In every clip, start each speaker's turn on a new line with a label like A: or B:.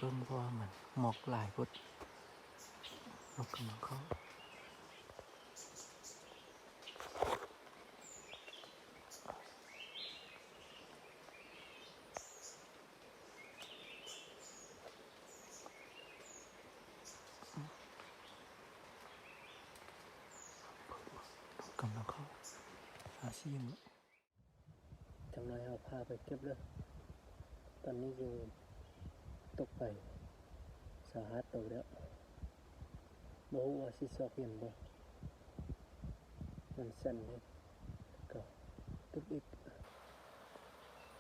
A: บิ่งเพราะว่ามันหมอกหลายพุดนกกำลังเข้าหาซีมจังน้อยเอาพาไปเก็บเลยตอนนี้อยู่ตกไปสาหัสตัวแล้วบ่ฮู้ว่าสิซอกเห็นบ่มันสั่นเลยก็ตึกอีก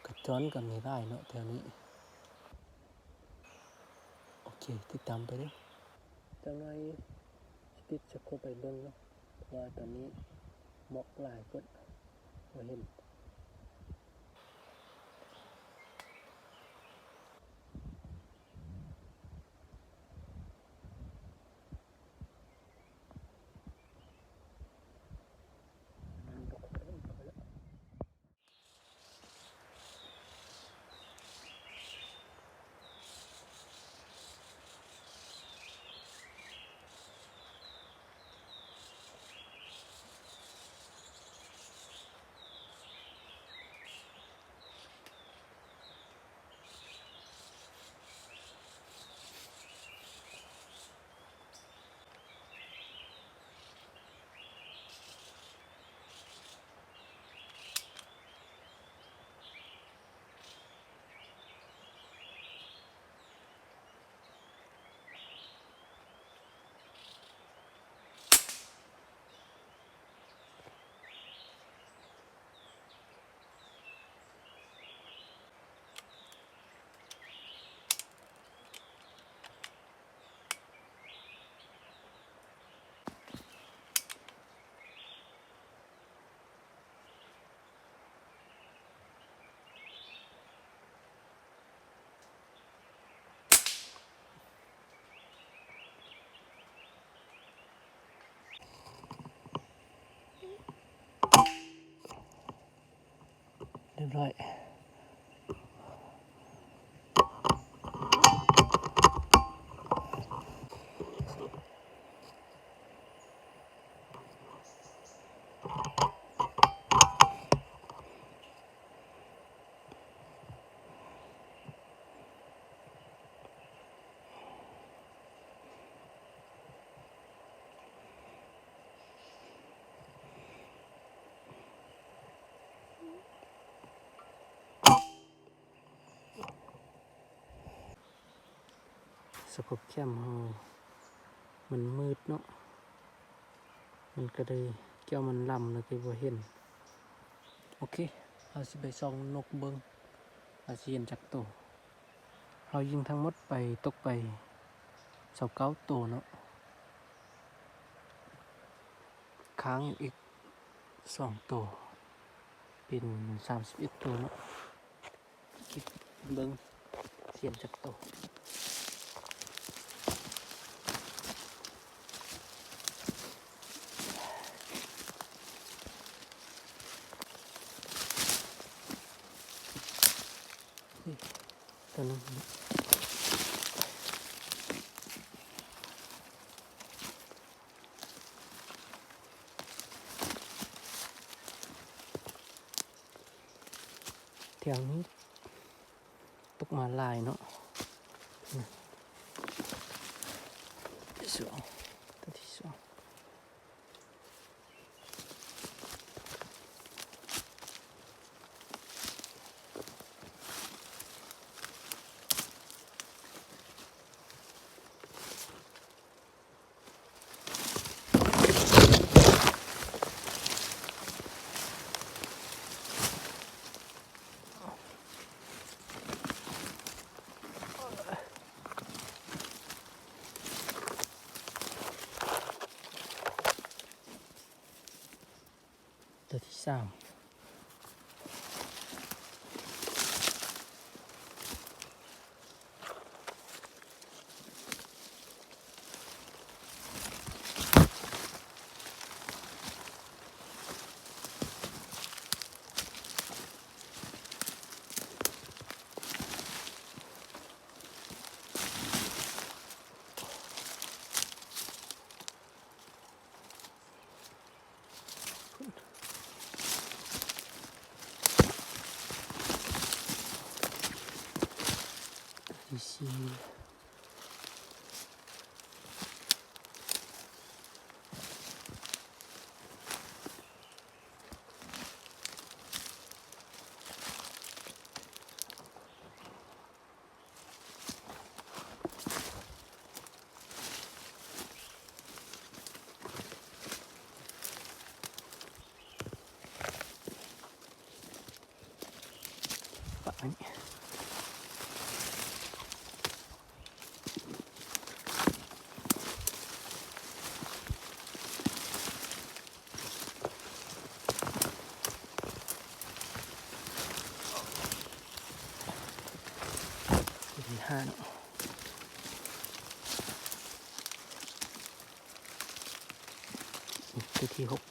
A: กระจอนก็มีได้เนาะแถวนี้โอเคติดตามไปเด้อจังน้อยติดจะเข้าไปเบิ่งเนาะเพราะว่าตอนนี้หมอกหลายเพิ่นบ่เห็นเรียบร้อยสภาพแคมป์เฮามันมืดเนาะมันก็เลยแก้วมันล่ำแล้วก็บ่เห็นโอเคเฮาสิไปส่องนกเบิ่งว่าสิเห็นจักตัวเฮายิงทั้งหมดไปตกไป29ตัวเนาะค้างอีก2ตัวเป็น31ตัวเนาะคิดเบิ่งเสียนจักตัวตัวนึงแถวนี้ตกมาลายเนาะสองตัวที่สองตัวที่3ต ทีปะนี่ที่ห้าเนาะตัวที่หก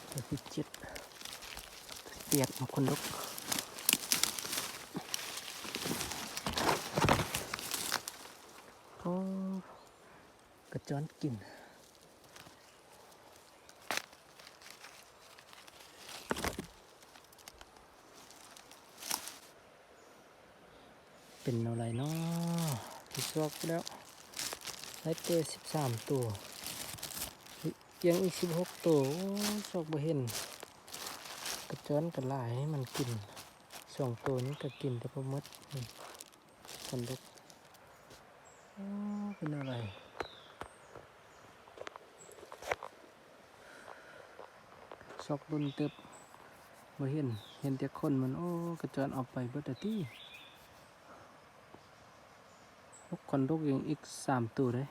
A: ตัวที่เจ็ดเปียกมาคนลุกโอ้กระจอนกินเป็นอะไรเนาะที่ชอบแล้วได้เจ13 ตัวยังอีก16 ตัวชอบบ่เห็นกระจอนกระหลายให้มันกิน2 ตัวนี้ก็กินแต่พอมดคนลุกเป็นอะไรชอบดุนเติบบ่เห็นแต่คนมันกระจอนเอาไปเบิดแต่ที่คนลุกยังอีก3 ตัวเลย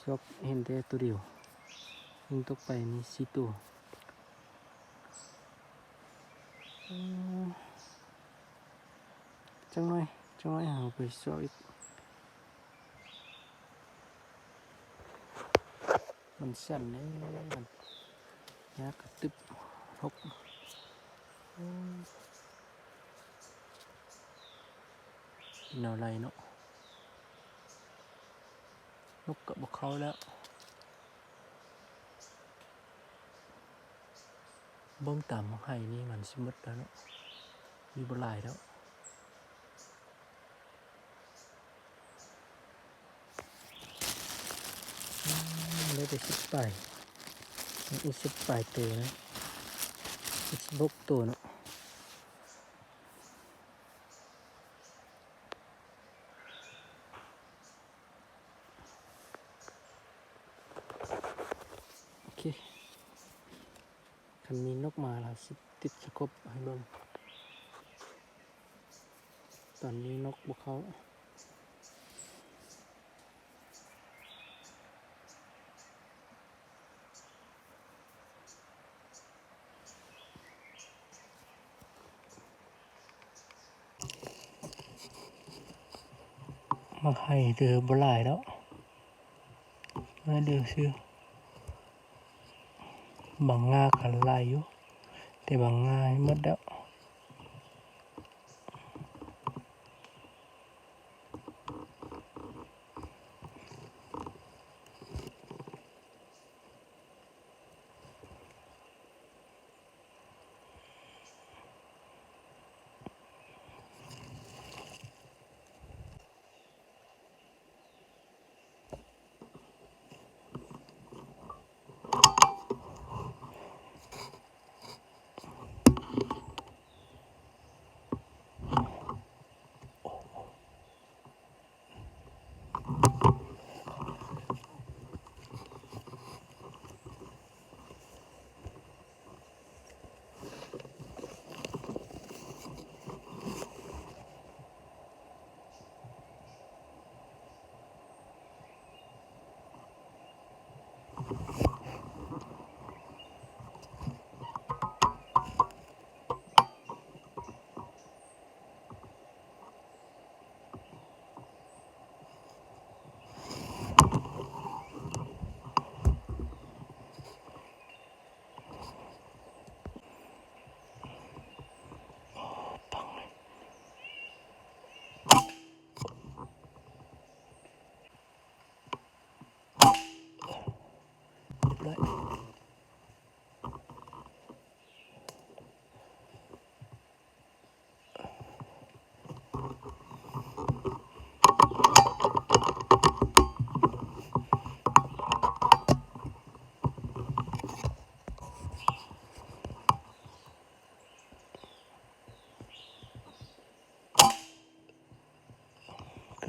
A: ชอบเห็นแต่ตัวเดียวยิงตกไปนี่4 ตัวจังหน่อยหาไปชอบอีกมันสั่นเลยมันยากกระตึบทกแนวไรเนาะนกกับบกเขาแล้วเบิ้งต่ำให้นี่มันสมุดแล้วเนาะมีบลายแล้วเลยไป10 ปลายอีก10 ปลายตัวนะอีก16 ตัวเนาะโอเคคันมีนกมาแล้วสิติดสกบให้เบิ่งตอนนี้นกบกเขามาให้เดือบลายแล้วมาเดือซื้อบางงากันลายอยู่แต่บางงาหมดแล้ว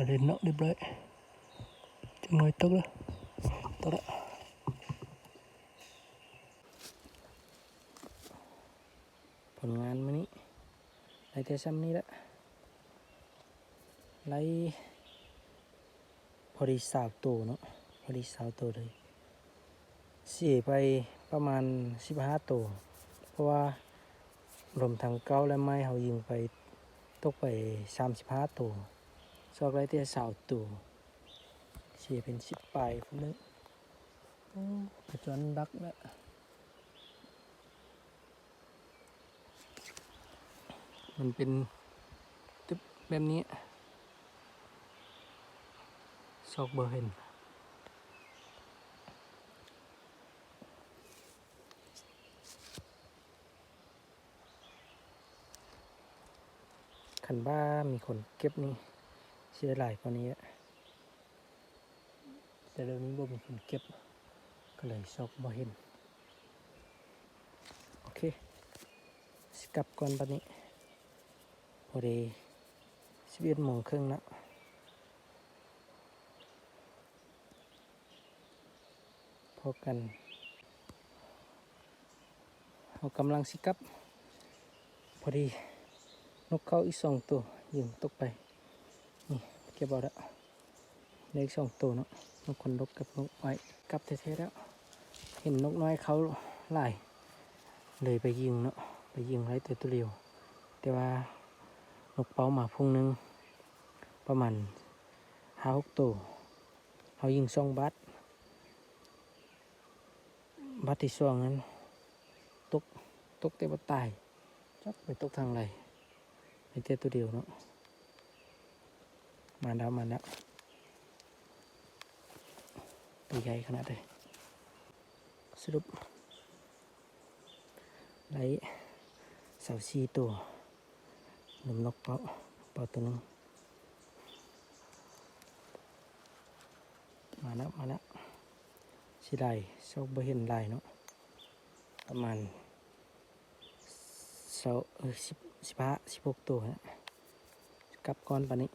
A: ก็เล่นเนาะเรียบร้อยจังหน่อยตกแล้วตกแล้วผลงานมื้อนี้ไล่แต่ซ้ำนี้ละไล่พอดี3 ตัวเนาะพอดี3 ตัวเลยเสียไปประมาณ15 ตัวเพราะว่ารวมทั้งเก้าและไม้เขายิงไปตกไป35 ตัวซอกไล่แต่20 ตัวเสียเป็น10 ปลายพุ่นนึงกระจอนดักแล้วมันเป็นตึบแบบนี้ซอกบ่เห็นคันบ้ามีคนเก็บนี่เสียหลายกว่านี้แต่เดี๋ยวนี้บ่มีคนเก็บก็เลยซอกบ่เห็นโอเคสกลับก่อนบัดนี้พอดี11:30แล้วพอกันเรากำลังสิกลับพอดีนกเขาอีก2 ตัวยิงตกไปนี่เก็บเอาแล้วเหลืออีก2 ตัวเนาะนกคนนกกับนกไว้กลับแท้ๆแล้วเห็นนกน้อยเขาหลายเลยไปยิงเนาะไปยิงไว้ตัวเดียวแต่ว่านกเป้ามาพุ่งนึงประมาณ5-6 ตัวเขายิง2 บัดที่2นั้นตกแต่บ่ตายจักไปตกทางไรไปแต่ตัวเดียวเนาะมาแล้วตัวใหญ่ขนาดเลยสรุปไล่24 ตัวหนุ่มนกเป่าตัวนึงมาแล้วสิได้ซอกบ่เห็นลายเนาะประมาณ15-16 ตัวฮะกลับก่อนปานนี้